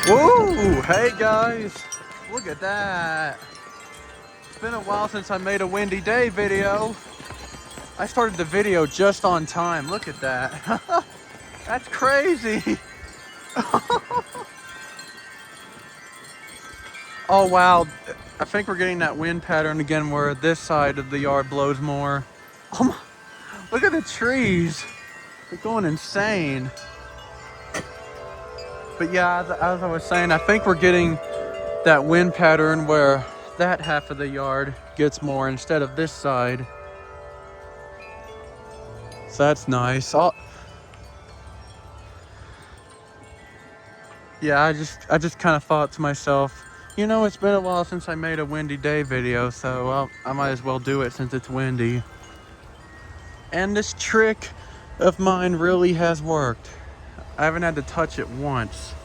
Woo! Hey guys, look at that. It's been a while since I made a windy day video. I started the video just on time. Look at that. That's crazy. Oh wow, I think we're getting that wind pattern again where this side of the yard blows more. Oh my, look at the trees. They're going insane. But yeah, as I was saying, I think we're getting that wind pattern where that half of the yard gets more instead of this side. So that's nice. Yeah, I just kind of thought to myself, you know, it's been a while since I made a windy day video, so I might as well do it since it's windy. And this trick of mine really has worked. I haven't had to touch it once,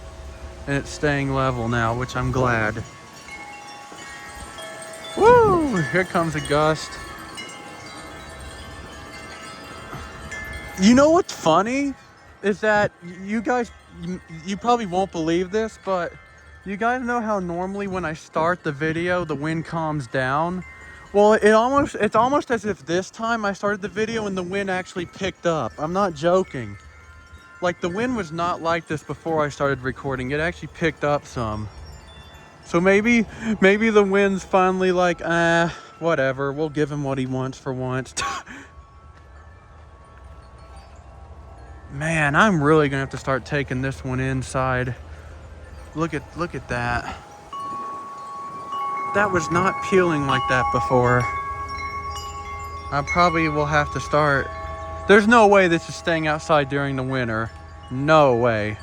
and it's staying level now, which I'm glad. Woo! Here comes a gust. You know what's funny is that you probably won't believe this, but you guys know how normally when I start the video the wind calms down? Well, it's almost as if this time I started the video and the wind actually picked up. I'm not joking. Like, the wind was not like this before I started recording. It actually picked up some. So maybe the wind's finally like, whatever, we'll give him what he wants for once. Man, I'm really gonna have to start taking this one inside. Look at that. That was not peeling like that before. I probably will have to start. There's no way this is staying outside during the winter. No way.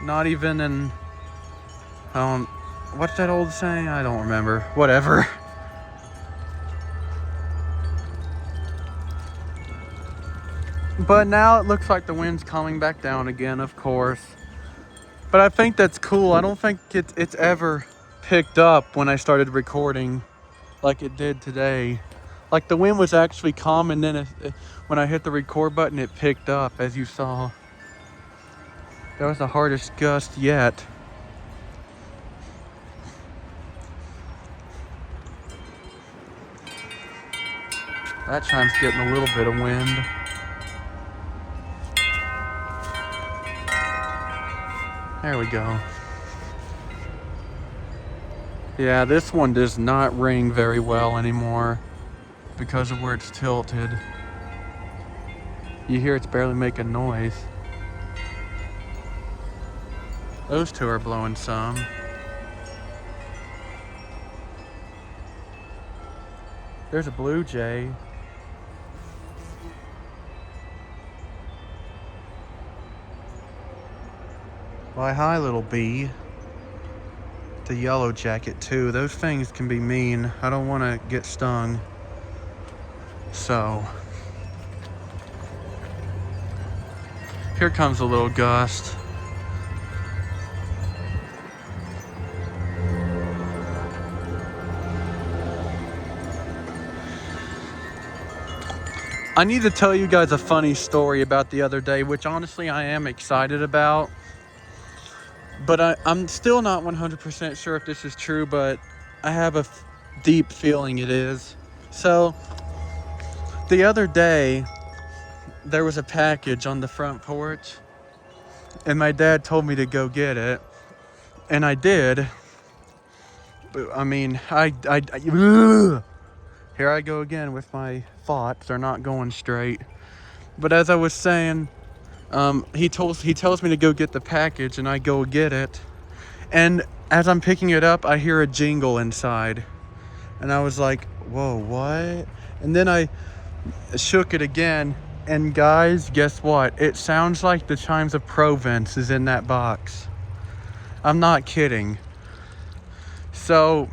Not even in, what's that old saying? I don't remember. Whatever. But now it looks like the wind's coming back down again, of course. But I think that's cool. I don't think it's ever picked up when I started recording like it did today. Like, the wind was actually calm, and then when I hit the record button, it picked up, as you saw. That was the hardest gust yet. That chime's getting a little bit of wind. There we go. Yeah, this one does not ring very well anymore because of where it's tilted. You hear it's barely making noise. Those two are blowing some. There's a blue jay. Why, hi, little bee. The yellow jacket too. Those things can be mean. I don't want to get stung. So here comes a little gust. I need to tell you guys a funny story about the other day, which honestly I am excited about. But I'm still not 100% sure if this is true, but I have a deep feeling it is. So, the other day, there was a package on the front porch, and my dad told me to go get it, and I did. But, I mean, ugh. Here I go again with my thoughts. They're not going straight. But as I was saying, he tells me to go get the package, and I go get it. And as I'm picking it up, I hear a jingle inside. And I was like, whoa, what? And then I shook it again. And guys, guess what? It sounds like the chimes of Provence is in that box. I'm not kidding. So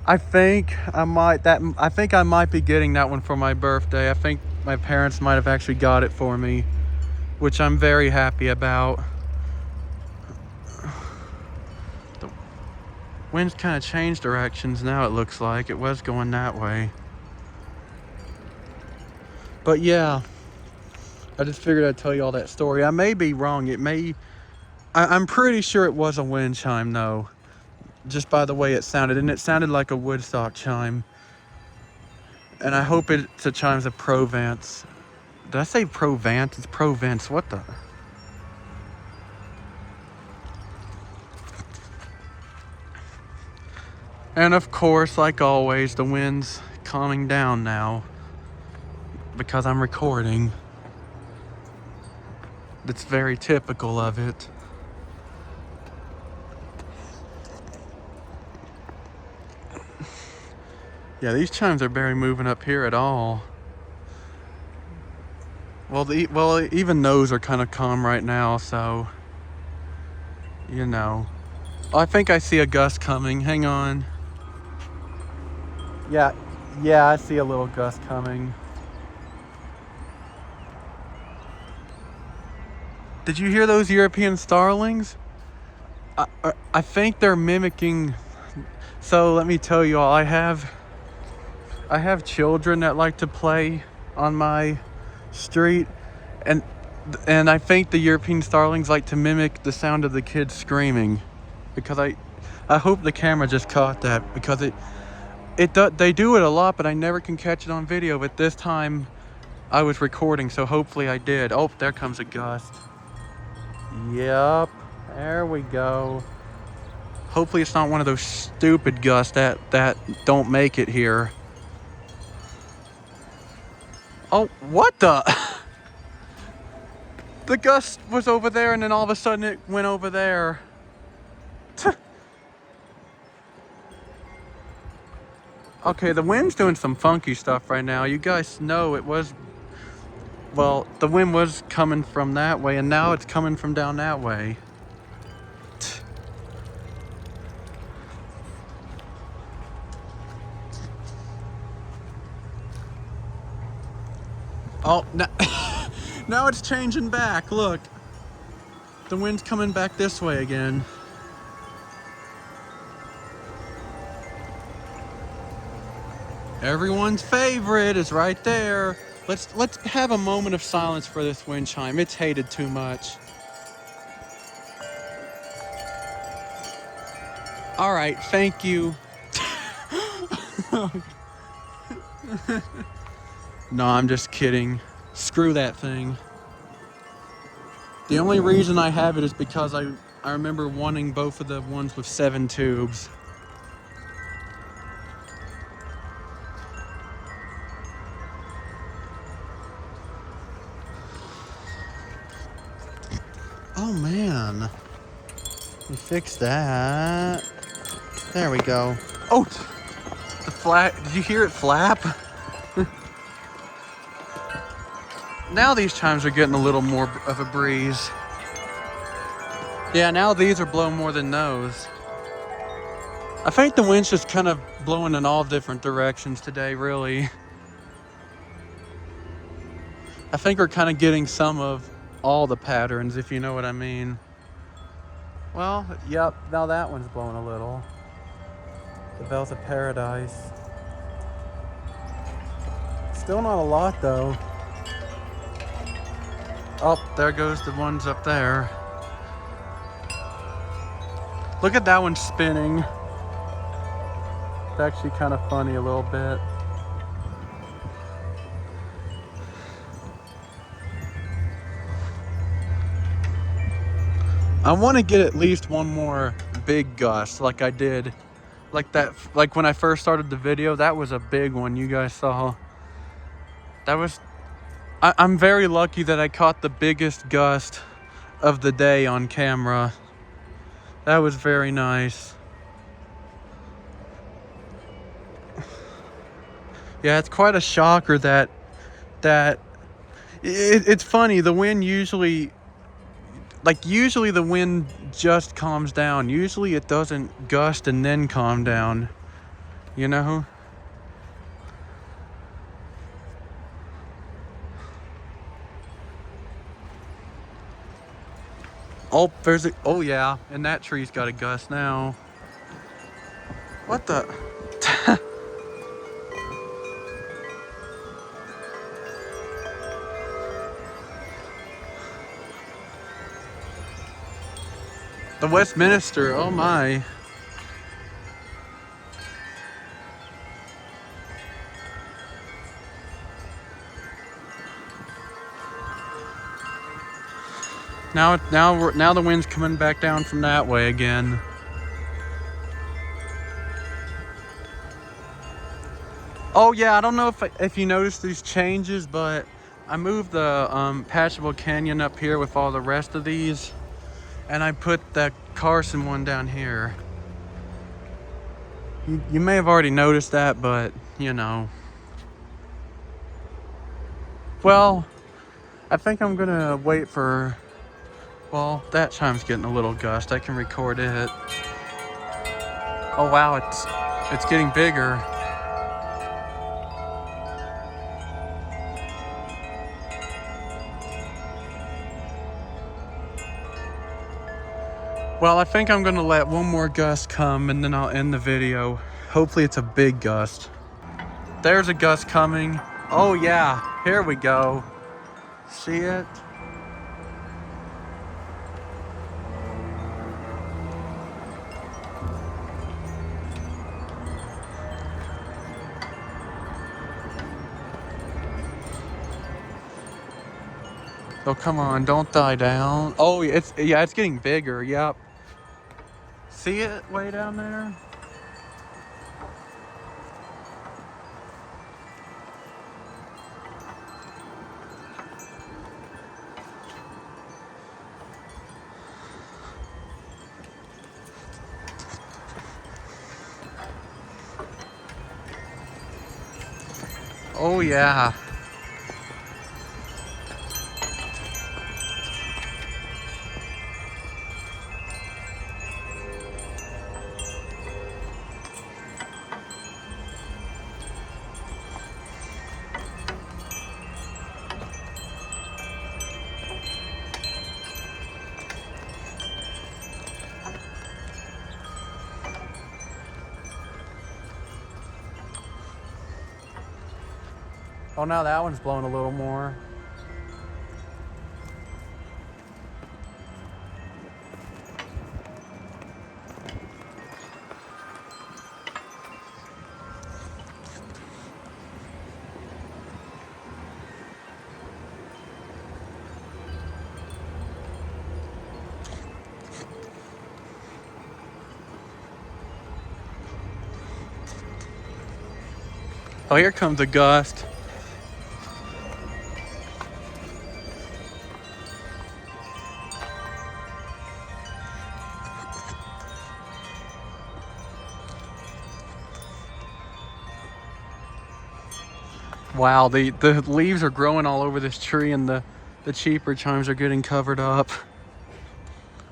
I think I might be getting that one for my birthday. I think my parents might have actually got it for me, which I'm very happy about. The wind's kind of changed directions now, it looks like. It was going that way. But yeah, I just figured I'd tell you all that story. I may be wrong. It may I'm pretty sure it was a wind chime though, just by the way it sounded, and it sounded like a Woodstock chime. And I hope it's a chimes of Provence. Did I say Provence? It's Provence. What the? And of course, like always, the wind's calming down now because I'm recording. That's very typical of it. Yeah, these chimes are barely moving up here at all. Well, even those are kind of calm right now, so you know. Oh, I think I see a gust coming. Hang on. Yeah, I see a little gust coming. Did you hear those European starlings? I think they're mimicking. So let me tell you all, I have children that like to play on my street, and I think the European starlings like to mimic the sound of the kids screaming, because I hope the camera just caught that, because they do it a lot, but I never can catch it on video. But this time I was recording, so hopefully I did. Oh, there comes a gust. Yep, there we go. Hopefully it's not one of those stupid gusts that don't make it here. Oh, what the? The gust was over there, and then all of a sudden it went over there. Okay, the wind's doing some funky stuff right now. You guys know it was, well, the wind was coming from that way, and now it's coming from down that way. Oh, now it's changing back. Look, the wind's coming back this way again. Everyone's favorite is right there. Let's have a moment of silence for this wind chime. It's hated too much. All right, thank you. No, I'm just kidding. Screw that thing. The only reason I have it is because I remember wanting both of the ones with 7 tubes. Oh man. We fixed that. There we go. Oh, the flap. Did you hear it flap? Now these chimes are getting a little more of a breeze. Yeah, now these are blowing more than those. I think the wind's just kind of blowing in all different directions today, really. I think we're kind of getting some of all the patterns, if you know what I mean. Well, yep, now that one's blowing a little. The Bells of Paradise. Still not a lot, though. Oh, there goes the ones up there. Look at that one spinning. It's actually kind of funny a little bit. I want to get at least one more big gust like I did. Like when I first started the video, that was a big one you guys saw. I'm very lucky that I caught the biggest gust of the day on camera. That was very nice. Yeah, it's quite a shocker that it's funny. The wind usually the wind just calms down. Usually it doesn't gust and then calm down, you know? Oh, oh yeah, and that tree's got a gust now. What the? The Westminster, oh my. Now the wind's coming back down from that way again. Oh yeah, I don't know if you noticed these changes, but I moved the Patchable Canyon up here with all the rest of these, and I put that Carson one down here. You may have already noticed that, but you know. Well, I think I'm gonna wait for, well, that chime's getting a little gust. I can record it. Oh wow, it's getting bigger. Well, I think I'm gonna let one more gust come and then I'll end the video. Hopefully it's a big gust. There's a gust coming. Oh yeah, here we go. See it? Oh, come on, don't die down. Oh, it's getting bigger, yep. See it way down there? Oh yeah. Oh, now that one's blowing a little more. Oh, here comes a gust. Wow, the leaves are growing all over this tree and the cheaper chimes are getting covered up.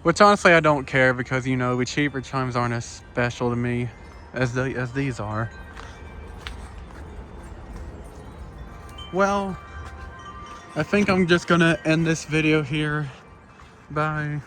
Which honestly I don't care because, you know, the cheaper chimes aren't as special to me as these are. Well, I think I'm just gonna end this video here. Bye.